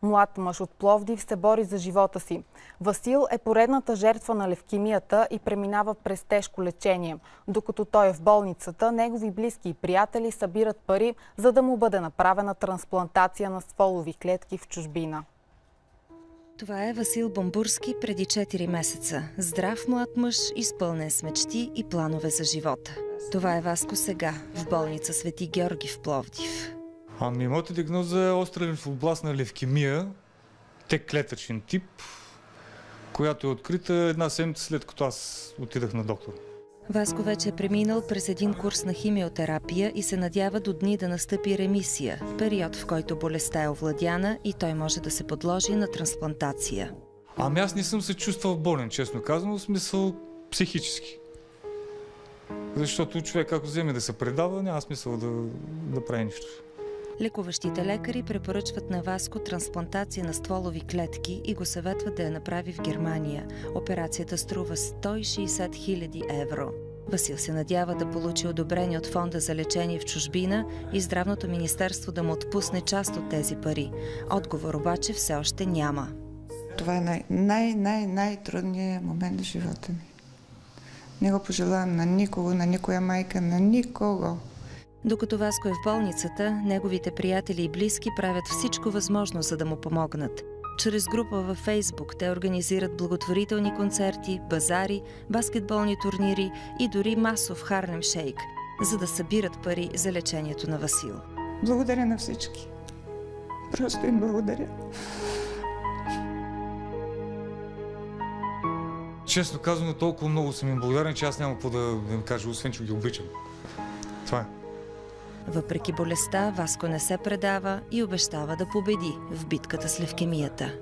Млад мъж от Пловдив се бори за живота си. Васил е поредната жертва на левкемията и преминава през тежко лечение. Докато той е в болницата, негови близки и приятели събират пари, за да му бъде направена трансплантация на стволови клетки в чужбина. Това е Васил Бамбурски преди 4 месеца. Здрав млад мъж, изпълнен с мечти и планове за живота. Това е Васко сега, в болница Свети Георги в Пловдив. Моята диагноза е остра лимфобластна левкемия, Т-клетъчен тип, която е открита една седмица след като аз отидах на доктор. Васко вече е преминал през един курс на химиотерапия и се надява до дни да настъпи ремисия, период, в който болестта е овладяна и той може да се подложи на трансплантация. Аз не съм се чувствал болен, честно казано, в смисъл психически. Защото човек, ако вземе да се предава, няма смисъл да прави нищо. Лекуващите лекари препоръчват на Васко трансплантация на стволови клетки и го съветват да я направи в Германия. Операцията струва 160 000 евро. Васил се надява да получи одобрение от фонда за лечение в чужбина и Здравното министерство да му отпусне част от тези пари. Отговор обаче все още няма. Това е най-трудният момент в живота ми. Не го пожелавам на никого, на никоя майка, на никого. Докато Васко е в болницата, неговите приятели и близки правят всичко възможно, за да му помогнат. Чрез група във Фейсбук те организират благотворителни концерти, базари, баскетболни турнири и дори масов Харлем Шейк, за да събират пари за лечението на Васил. Благодаря на всички. Просто им благодаря. Честно казано, толкова много съм им благодарен, че аз няма какво да им кажа, освен че ги обичам. Това е. Въпреки болестта, Васко не се предава и обещава да победи в битката с левкемията.